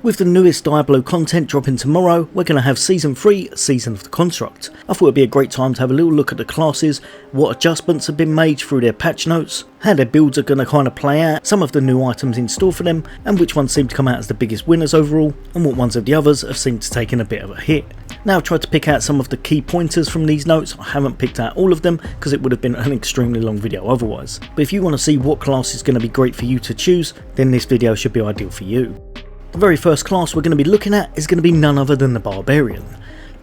With the newest Diablo content dropping tomorrow, we're going to have Season 3, Season of the Construct. I thought it would be a great time to have a little look at the classes, what adjustments have been made through their patch notes, how their builds are going to kind of play out, some of the new items in store for them, and which ones seem to come out as the biggest winners overall, and what ones of the others have seemed to take in a bit of a hit. Now I've tried to pick out some of the key pointers from these notes. I haven't picked out all of them because it would have been an extremely long video otherwise. But if you want to see what class is going to be great for you to choose, then this video should be ideal for you. The very first class we're going to be looking at is going to be none other than the Barbarian.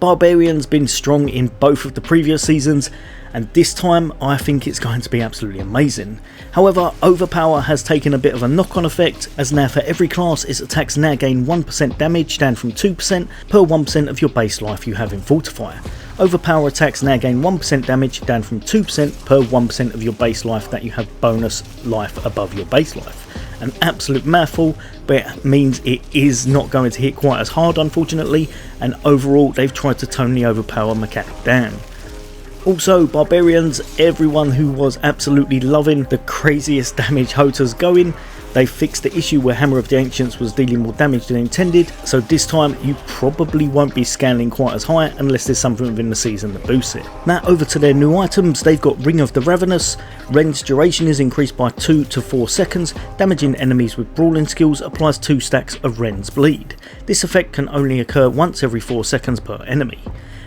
Barbarian's been strong in both of the previous seasons, and this time I think it's going to be absolutely amazing. However, overpower has taken a bit of a knock-on effect, as now for every class its attacks now gain 1% damage, down from 2% per 1% of your base life you have in Fortifier. Overpower attacks now gain 1% damage, down from 2% per 1% of your base life that you have bonus life above your base life. An absolute mouthful, but it means it is not going to hit quite as hard unfortunately, and overall they've tried to tone the overpower mechanic down. Also, Barbarians, everyone who was absolutely loving the craziest damage Hotas going, they fixed the issue where Hammer of the Ancients was dealing more damage than intended, so this time you probably won't be scaling quite as high unless there's something within the season that boosts it. Now over to their new items, they've got Ring of the Ravenous. Ren's duration is increased by 2 to 4 seconds, damaging enemies with brawling skills applies 2 stacks of Ren's bleed. This effect can only occur once every 4 seconds per enemy.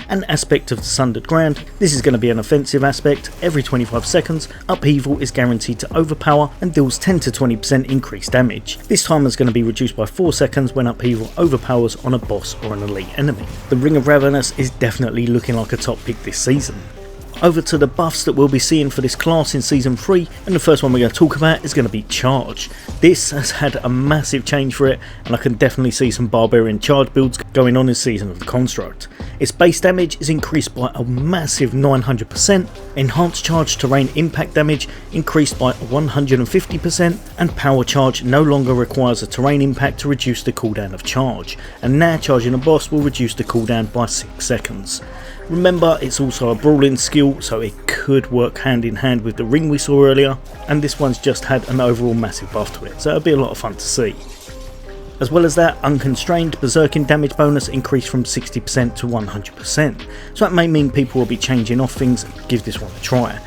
An aspect of the Sundered Ground, this is going to be an offensive aspect. Every 25 seconds, Upheaval is guaranteed to overpower and deals 10 to 20% increased damage. This time is going to be reduced by 4 seconds when Upheaval overpowers on a boss or an elite enemy. The Ring of Ravenous is definitely looking like a top pick this season. Over to the buffs that we'll be seeing for this class in Season 3, and the first one we're going to talk about is going to be Charge. This has had a massive change for it, and I can definitely see some Barbarian charge builds going on in Season of the Construct. Its base damage is increased by a massive 900%, enhanced charge terrain impact damage increased by 150%, and power charge no longer requires a terrain impact to reduce the cooldown of charge, and now charging a boss will reduce the cooldown by 6 seconds. Remember, it's also a brawling skill, so it could work hand in hand with the ring we saw earlier, and this one's just had an overall massive buff to it, so it'll be a lot of fun to see. As well as that, Unconstrained Berserking damage bonus increased from 60% to 100%, so that may mean people will be changing off things. Give this one a try.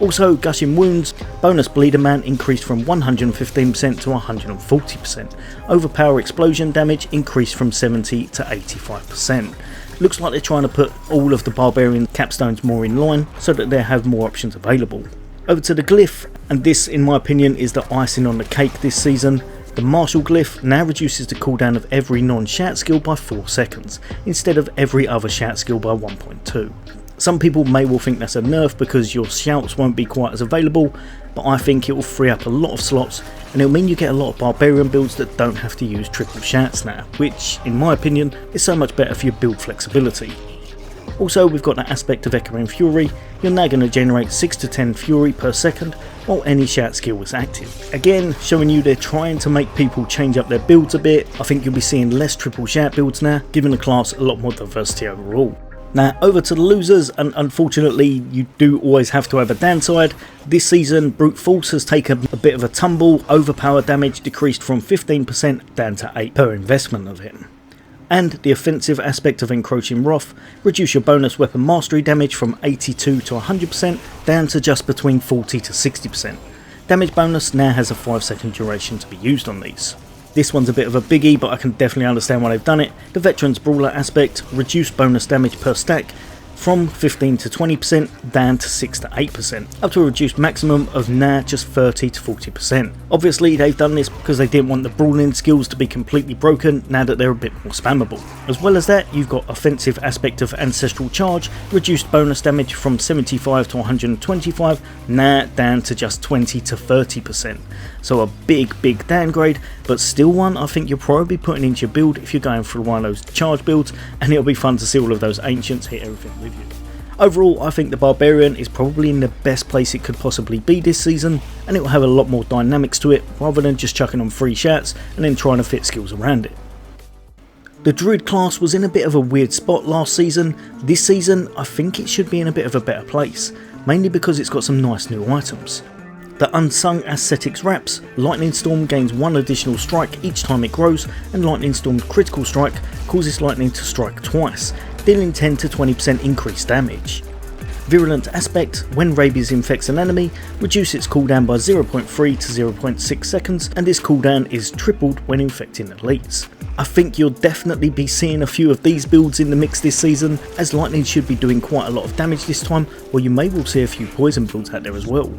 Also, Gushing Wounds, bonus bleed amount increased from 115% to 140%. Overpower explosion damage increased from 70 to 85%. Looks like they're trying to put all of the Barbarian capstones more in line so that they have more options available. Over to the Glyph, and this in my opinion is the icing on the cake this season. The Martial Glyph now reduces the cooldown of every non-shout skill by 4 seconds, instead of every other shout skill by 1.2. Some people may well think that's a nerf because your shouts won't be quite as available, but I think it will free up a lot of slots, and it'll mean you get a lot of Barbarian builds that don't have to use triple shouts now, which in my opinion is so much better for your build flexibility. Also, we've got the aspect of Echoing Fury. You're now going to generate 6 to 10 Fury per second while any shout skill is active. Again, showing you they're trying to make people change up their builds a bit. I think you'll be seeing less triple shout builds now, giving the class a lot more diversity overall. Now over to the losers, and unfortunately you do always have to have a downside. This season Brute Force has taken a bit of a tumble. Overpower damage decreased from 15% down to 8% per investment of it. And the offensive aspect of Encroaching Wrath, reduce your bonus weapon mastery damage from 82 to 100% down to just between 40 to 60%. Damage bonus now has a 5-second duration to be used on these. This one's a bit of a biggie, but I can definitely understand why they've done it. The Veteran's Brawler aspect, reduce bonus damage per stack from 15 to 20% down to 6 to 8%, up to a reduced maximum of now just 30 to 40%. Obviously they've done this because they didn't want the brawling skills to be completely broken now that they're a bit more spammable. As well as that, you've got offensive aspect of Ancestral Charge, reduced bonus damage from 75 to 125, now down to just 20 to 30%. So a big downgrade, but still one I think you'll probably be putting into your build if you're going through one of those charge builds, and it'll be fun to see all of those ancients hit everything with you. Overall, I think the Barbarian is probably in the best place it could possibly be this season, and it will have a lot more dynamics to it rather than just chucking on free shouts and then trying to fit skills around it. The Druid class was in a bit of a weird spot last season. This season I think it should be in a bit of a better place, mainly because it's got some nice new items. The Unsung Aesthetics wraps, Lightning Storm gains 1 additional strike each time it grows, and Lightning Storm's critical strike causes lightning to strike twice, dealing 10 to 20% increased damage. Virulent Aspect, when rabies infects an enemy, reduce its cooldown by 0.3 to 0.6 seconds, and this cooldown is tripled when infecting elites. I think you'll definitely be seeing a few of these builds in the mix this season, as lightning should be doing quite a lot of damage this time, or you may well see a few poison builds out there as well.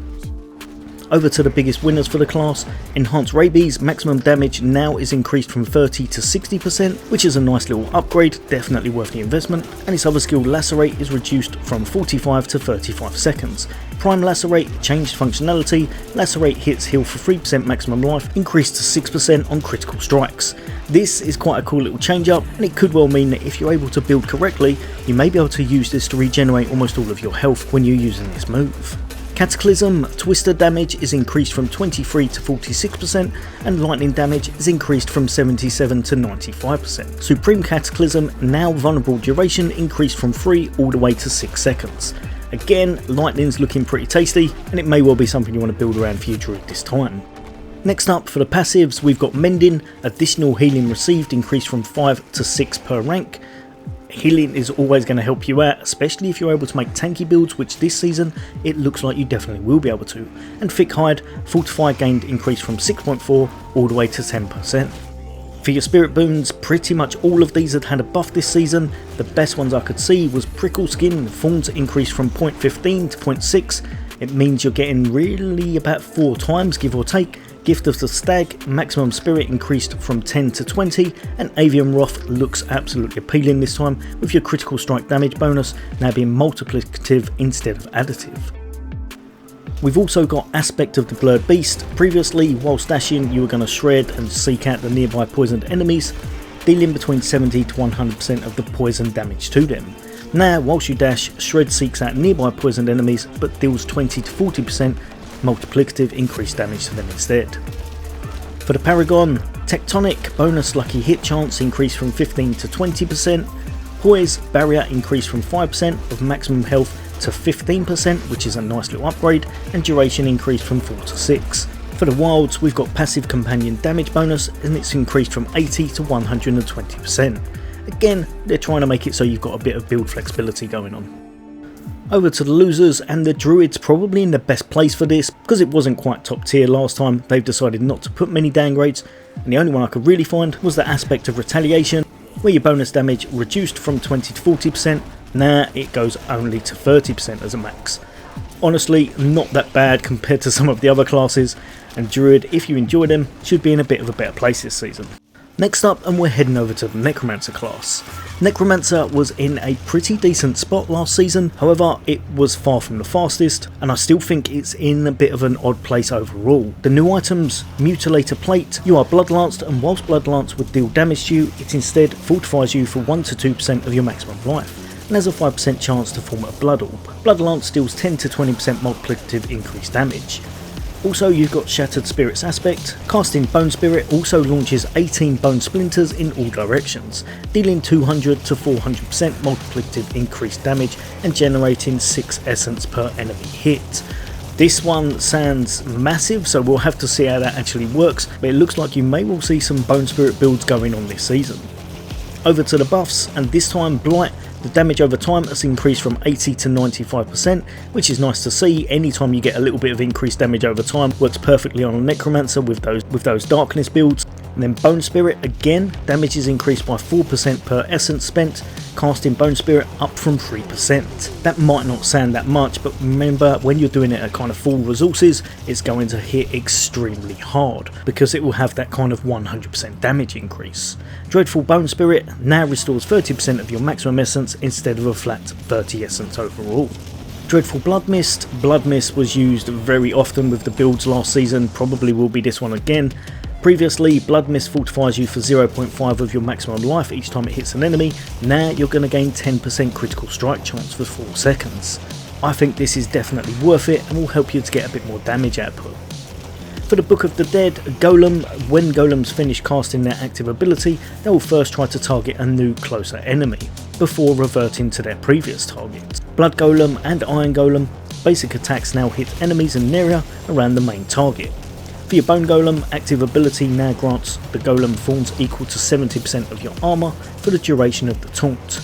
Over to the biggest winners for the class. Enhanced Rabies, maximum damage now is increased from 30 to 60%, which is a nice little upgrade, definitely worth the investment, and its other skill Lacerate is reduced from 45 to 35 seconds. Prime Lacerate, changed functionality, Lacerate hits heal for 3% maximum life, increased to 6% on critical strikes. This is quite a cool little change up, and it could well mean that if you're able to build correctly, you may be able to use this to regenerate almost all of your health when you're using this move. Cataclysm, Twister damage is increased from 23 to 46%, and lightning damage is increased from 77 to 95%. Supreme Cataclysm, now vulnerable duration increased from 3 all the way to 6 seconds. Again, lightning's looking pretty tasty, and it may well be something you want to build around for your Druid this time. Next up for the passives, we've got Mending, additional healing received increased from 5 to 6 per rank. Healing is always going to help you out, especially if you're able to make tanky builds, which this season it looks like you definitely will be able to. And Thick Hide, Fortify gained increased from 6.4 all the way to 10%. For your Spirit Boons, pretty much all of these had a buff this season. The best ones I could see was Prickle Skin, Thorns increased from 0.15 to 0.6. It means you're getting really about 4 times, give or take. Gift of the Stag, maximum spirit increased from 10 to 20, and Avian Wrath looks absolutely appealing this time, with your critical strike damage bonus now being multiplicative instead of additive. We've also got Aspect of the Blurred Beast. Previously, whilst dashing, you were going to shred and seek out the nearby poisoned enemies, dealing between 70 to 100% of the poison damage to them. Now, whilst you dash, Shred seeks out nearby poisoned enemies, but deals 20 to 40% multiplicative increased damage to them instead. For the Paragon, Tectonic, bonus lucky hit chance increased from 15 to 20%, Poise, barrier increased from 5% of maximum health to 15%, which is a nice little upgrade, and duration increased from 4 to 6. For the Wilds, we've got passive companion damage bonus, and it's increased from 80 to 120%. Again, they're trying to make it so you've got a bit of build flexibility going on. Over to the losers, and the Druid's probably in the best place for this, because it wasn't quite top tier last time. They've decided not to put many downgrades, and the only one I could really find was the Aspect of Retaliation, where your bonus damage reduced from 20 to 40%, now it goes only to 30% as a max. Honestly, not that bad compared to some of the other classes, and Druid, if you enjoy them, should be in a bit of a better place this season. Next up, and we're heading over to the Necromancer class. Necromancer was in a pretty decent spot last season, however it was far from the fastest, and I still think it's in a bit of an odd place overall. The new items, Mutilator Plate, you are Bloodlanced, and whilst Bloodlance would deal damage to you, it instead fortifies you for 1 to 2% of your maximum life, and has a 5% chance to form a Blood Orb. Bloodlance deals 10 to 20% multiplicative increased damage. Also, you've got Shattered Spirits Aspect. Casting Bone Spirit also launches 18 Bone Splinters in all directions, dealing 200 to 400% multiplicative increased damage and generating 6 essence per enemy hit. This one sounds massive, so we'll have to see how that actually works, but it looks like you may well see some Bone Spirit builds going on this season. Over to the buffs, and this time Blight. The damage over time has increased from 80 to 95%, which is nice to see. Anytime you get a little bit of increased damage over time, works perfectly on a Necromancer with those Darkness builds. And then Bone Spirit, again, damage is increased by 4% per essence spent, casting Bone Spirit up from 3%. That might not sound that much, but remember, when you're doing it at kind of full resources, it's going to hit extremely hard, because it will have that kind of 100% damage increase. Dreadful Bone Spirit now restores 30% of your maximum essence instead of a flat 30 essence overall. Dreadful Blood Mist. Blood Mist was used very often with the builds last season, probably will be this one again. Previously, Blood Mist fortifies you for 0.5 of your maximum life each time it hits an enemy. Now you're going to gain 10% critical strike chance for 4 seconds. I think this is definitely worth it and will help you to get a bit more damage output. For the Book of the Dead, Golem, when Golems finish casting their active ability, they will first try to target a new closer enemy, before reverting to their previous target. Blood Golem and Iron Golem, basic attacks now hit enemies in an area around the main target. For your Bone Golem, active ability now grants the Golem thorns equal to 70% of your armour for the duration of the taunt.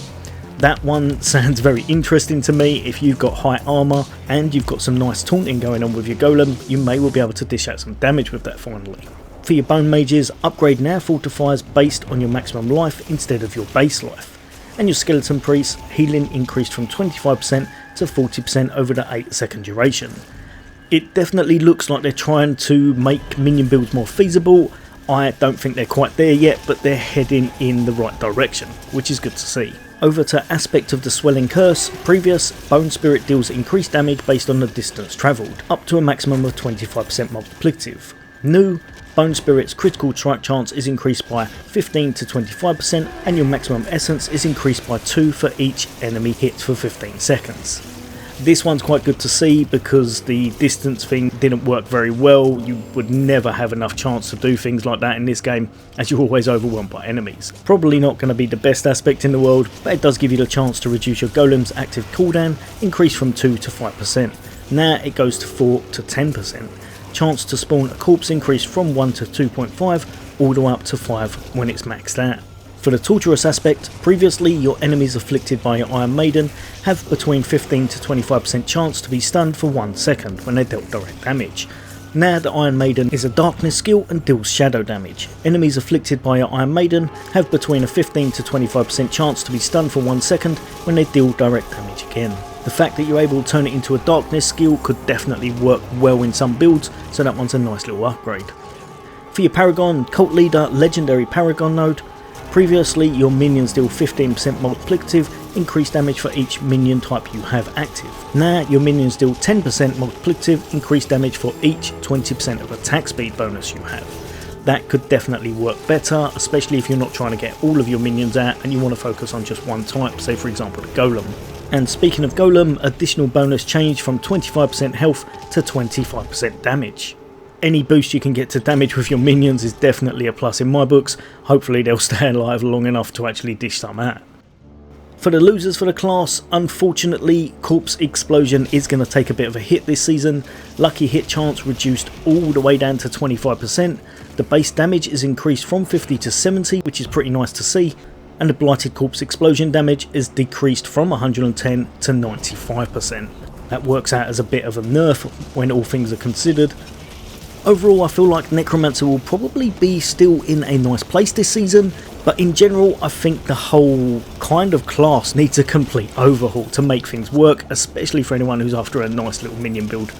That one sounds very interesting to me. If you've got high armour and you've got some nice taunting going on with your Golem, you may well be able to dish out some damage with that finally. For your Bone Mages, upgrade now fortifies based on your maximum life instead of your base life. And your Skeleton Priests, healing increased from 25% to 40% over the 8-second duration. It definitely looks like they're trying to make minion builds more feasible. I don't think they're quite there yet, but they're heading in the right direction, which is good to see. Over to Aspect of the Swelling Curse. Previous, Bone Spirit deals increased damage based on the distance travelled, up to a maximum of 25% multiplicative. New, Bone Spirit's critical strike chance is increased by 15 to 25%, and your maximum essence is increased by 2 for each enemy hit for 15 seconds. This one's quite good to see because the distance thing didn't work very well. You would never have enough chance to do things like that in this game, as you're always overwhelmed by enemies. Probably not going to be the best aspect in the world, but it does give you the chance to reduce your Golem's active cooldown, increase from 2 to 5%. Now it goes to 4 to 10%. Chance to spawn a corpse increase from 1 to 2.5 all the way up to 5 when it's maxed out. For the Torturous aspect, previously your enemies afflicted by your Iron Maiden have between 15 to 25% chance to be stunned for 1 second when they're dealt direct damage. Now the Iron Maiden is a darkness skill and deals shadow damage. Enemies afflicted by your Iron Maiden have between a 15 to 25% chance to be stunned for 1 second when they deal direct damage again. The fact that you're able to turn it into a darkness skill could definitely work well in some builds, so that one's a nice little upgrade. For your Paragon, Cult Leader Legendary Paragon node, previously your minions deal 15% multiplicative increased damage for each minion type you have active. Now your minions deal 10% multiplicative increased damage for each 20% of attack speed bonus you have. That could definitely work better, especially if you're not trying to get all of your minions out and you want to focus on just one type, say for example the Golem. And speaking of Golem, additional bonus change from 25% health to 25% damage. Any boost you can get to damage with your minions is definitely a plus in my books. Hopefully they'll stay alive long enough to actually dish some out. For the losers for the class, unfortunately Corpse Explosion is going to take a bit of a hit this season. Lucky hit chance reduced all the way down to 25%. The base damage is increased from 50 to 70, which is pretty nice to see. And the Blighted Corpse Explosion damage is decreased from 110 to 95%. That works out as a bit of a nerf when all things are considered. Overall, I feel like Necromancer will probably be still in a nice place this season, but in general I think the whole kind of class needs a complete overhaul to make things work, especially for anyone who's after a nice little minion build,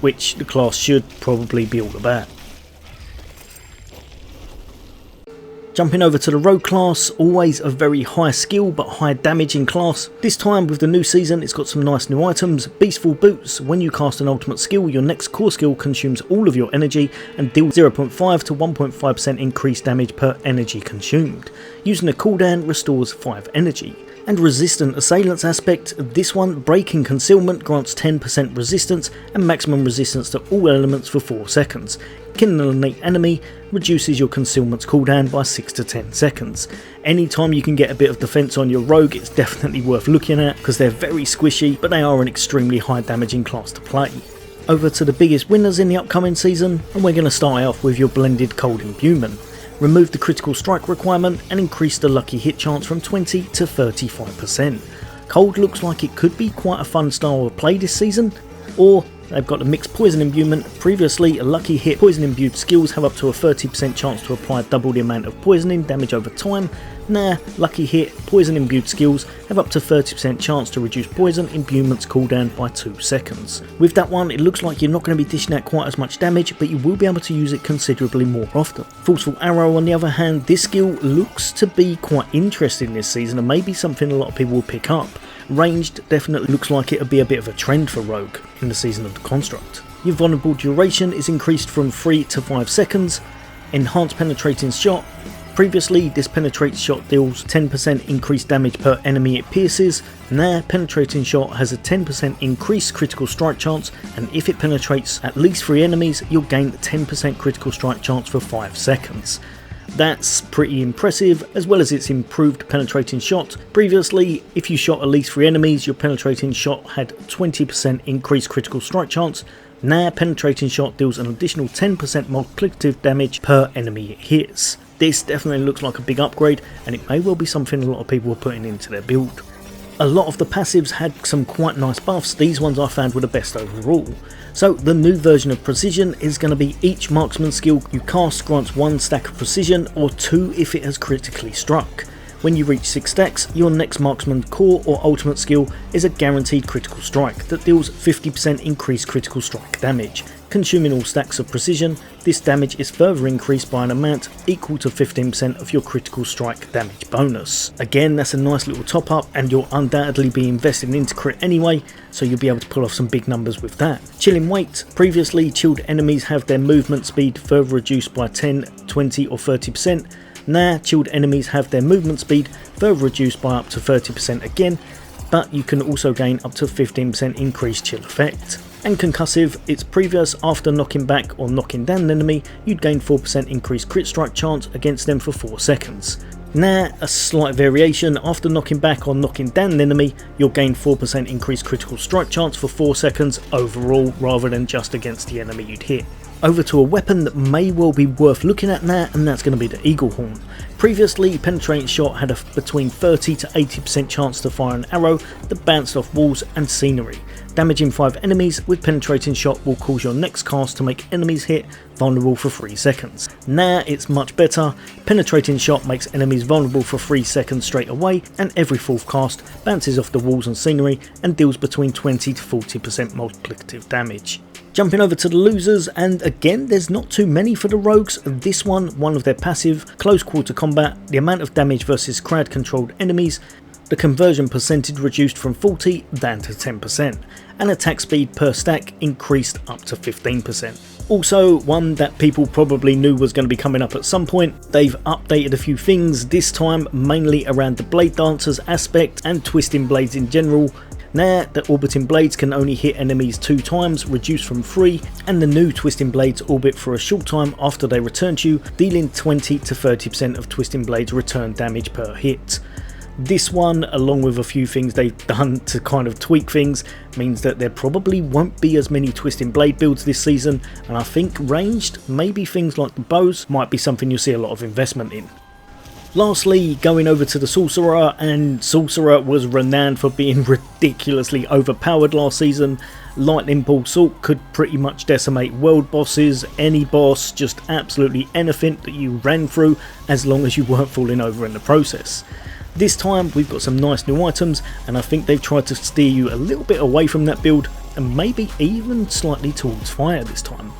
which the class should probably be all about. Jumping over to the Rogue class, always a very high skill but high damaging class. This time with the new season it's got some nice new items. Beastful Boots, when you cast an ultimate skill your next core skill consumes all of your energy and deals 0.5 to 1.5% increased damage per energy consumed. Using a cooldown restores 5 energy. And Resistant Assailants aspect, this one, Breaking Concealment, grants 10% resistance and maximum resistance to all elements for 4 seconds. Killing an innate enemy reduces your concealment's cooldown by 6 to 10 seconds. Anytime you can get a bit of defense on your rogue, it's definitely worth looking at because they're very squishy, but they are an extremely high damaging class to play. Over to the biggest winners in the upcoming season, and we're going to start off with your blended Cold Imbuement. Remove the critical strike requirement and increase the lucky hit chance from 20 to 35%. Cold looks like it could be quite a fun style of play this season, or they've got a mixed poison imbuement. Previously, a lucky hit poison imbued skills have up to a 30% chance to apply double the amount of poisoning damage over time. Now, lucky hit poison imbued skills have up to 30% chance to reduce poison imbuement's cooldown by 2 seconds. With that one, it looks like you're not going to be dishing out quite as much damage, but you will be able to use it considerably more often. Forceful Arrow, on the other hand, this skill looks to be quite interesting this season and maybe something a lot of people will pick up. Ranged definitely looks like it'll be a bit of a trend for Rogue in the Season of the Construct. Your vulnerable duration is increased from 3 to 5 seconds. Enhanced Penetrating Shot. Previously, this penetrates shot deals 10% increased damage per enemy it pierces. Now, Penetrating Shot has a 10% increased critical strike chance, and if it penetrates at least 3 enemies, you'll gain 10% critical strike chance for 5 seconds. That's pretty impressive, as well as its improved penetrating shot. Previously, if you shot at least 3 enemies, your penetrating shot had 20% increased critical strike chance. Now penetrating shot deals an additional 10% multiplicative damage per enemy it hits. This definitely looks like a big upgrade, and it may well be something a lot of people are putting into their build. A lot of the passives had some quite nice buffs. These ones I found were the best overall. So the new version of precision is going to be each marksman skill you cast grants 1 stack of precision, or 2 if it has critically struck. When you reach 6 stacks, your next marksman core or ultimate skill is a guaranteed critical strike that deals 50% increased critical strike damage. Consuming all stacks of precision, this damage is further increased by an amount equal to 15% of your critical strike damage bonus. Again, that's a nice little top up, and you'll undoubtedly be investing into crit anyway, so you'll be able to pull off some big numbers with that. Chilling weight. Previously, chilled enemies have their movement speed further reduced by 10, 20 or 30%. Now, chilled enemies have their movement speed further reduced by up to 30% again, but you can also gain up to 15% increased chill effect. And concussive, it's previous, after knocking back or knocking down an enemy, you'd gain 4% increased crit strike chance against them for 4 seconds. Now, a slight variation, after knocking back or knocking down an enemy, you'll gain 4% increased critical strike chance for 4 seconds overall, rather than just against the enemy you'd hit. Over to a weapon that may well be worth looking at now, and that's going to be the Eagle Horn. Previously, penetrating shot had a between 30 to 80% chance to fire an arrow that bounced off walls and scenery. Damaging 5 enemies with penetrating shot will cause your next cast to make enemies hit vulnerable for 3 seconds. Now it's much better. Penetrating shot makes enemies vulnerable for 3 seconds straight away, and every 4th cast bounces off the walls and scenery and deals between 20 to 40% multiplicative damage. Jumping over to the losers, and again there's not too many for the rogues. This one of their passive, close quarter combat, the amount of damage versus crowd controlled enemies, the conversion percentage reduced from 40 down to 10%, and attack speed per stack increased up to 15%. Also, one that people probably knew was going to be coming up at some point, they've updated a few things, this time mainly around the blade dancers aspect and twisting blades in general. Now, the orbiting blades can only hit enemies 2 times, reduced from 3, and the new twisting blades orbit for a short time after they return to you, dealing 20 to 30% of twisting blades return damage per hit. This one, along with a few things they've done to kind of tweak things, means that there probably won't be as many twisting blade builds this season, and I think ranged, maybe things like the bows, might be something you'll see a lot of investment in. Lastly, going over to the Sorcerer, and Sorcerer was renowned for being ridiculously overpowered last season. Lightning Bolt Salt could pretty much decimate world bosses, any boss, just absolutely anything that you ran through, as long as you weren't falling over in the process. This time we've got some nice new items, and I think they've tried to steer you a little bit away from that build, and maybe even slightly towards fire this time.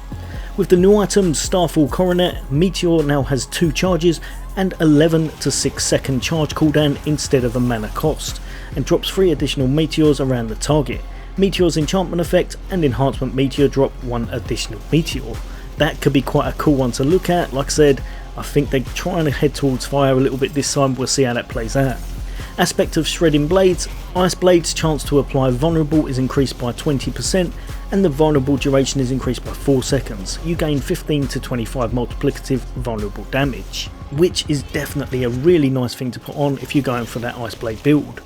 With the new items Starfall Coronet, Meteor now has 2 charges and 11 to 6 second charge cooldown instead of a mana cost, and drops 3 additional meteors around the target. Meteor's enchantment effect and enhancement meteor drop 1 additional meteor. That could be quite a cool one to look at. Like I said, I think they're trying to head towards fire a little bit this time, we'll see how that plays out. Aspect of Shredding Blades, Ice Blade's chance to apply vulnerable is increased by 20%, and the vulnerable duration is increased by 4 seconds. You gain 15 to 25 multiplicative vulnerable damage, which is definitely a really nice thing to put on if you're going for that Ice Blade build.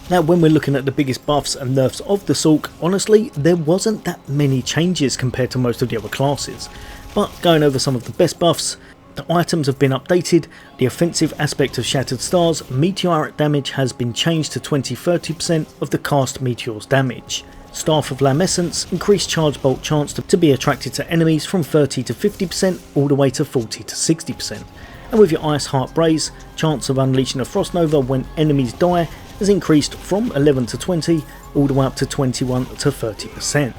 Now, when we're looking at the biggest buffs and nerfs of the Sorc, honestly there wasn't that many changes compared to most of the other classes, but going over some of the best buffs, the items have been updated. The offensive aspect of Shattered Stars, meteoric damage has been changed to 20-30% of the cast meteor's damage. Staff of Lamescence, increased charge bolt chance to be attracted to enemies from 30 to 50% all the way to 40 to 60%. And with your Ice Heart Blaze, chance of unleashing a Frost Nova when enemies die has increased from 11 to 20 all the way up to 21 to 30%.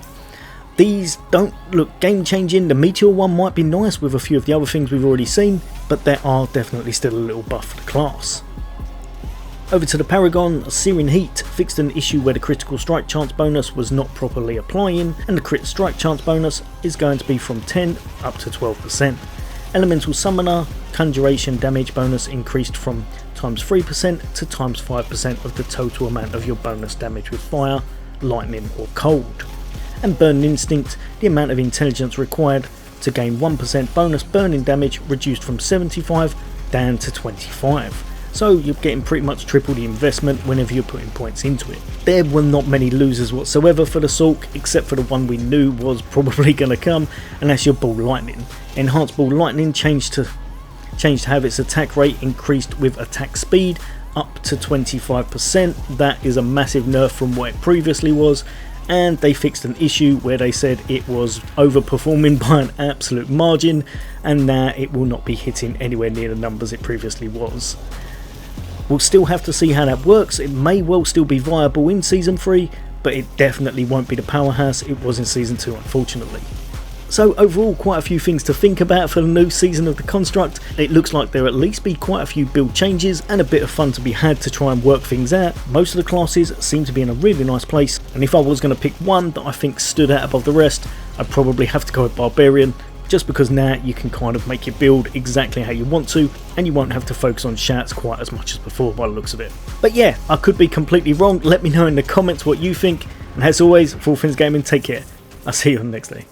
These don't look game changing. The Meteor one might be nice with a few of the other things we've already seen, but there are definitely still a little buff for the class. Over to the Paragon, Searing Heat fixed an issue where the critical strike chance bonus was not properly applying, and the crit strike chance bonus is going to be from 10 up to 12%. Elemental Summoner, conjuration damage bonus increased from times 3% to times 5% of the total amount of your bonus damage with fire, lightning or cold. And Burning Instinct, the amount of intelligence required to gain 1% bonus burning damage, reduced from 75 down to 25. So you're getting pretty much triple the investment whenever you're putting points into it. There were not many losers whatsoever for the Sulk, except for the one we knew was probably going to come, and that's your Ball Lightning. Enhanced Ball Lightning changed to have its attack rate increased with attack speed up to 25%. That is a massive nerf from what it previously was, and they fixed an issue where they said it was overperforming by an absolute margin, and now it will not be hitting anywhere near the numbers it previously was. We'll still have to see how that works. It may well still be viable in Season 3, but it definitely won't be the powerhouse it was in Season 2, unfortunately. So overall, quite a few things to think about for the new season of the Construct. It looks like there'll at least be quite a few build changes and a bit of fun to be had to try and work things out. Most of the classes seem to be in a really nice place, and if I was going to pick one that I think stood out above the rest, I'd probably have to go with Barbarian, just because now you can kind of make your build exactly how you want to, and you won't have to focus on shouts quite as much as before by the looks of it. But yeah, I could be completely wrong. Let me know in the comments what you think, and as always, for all things gaming, take care. I'll see you on the next day.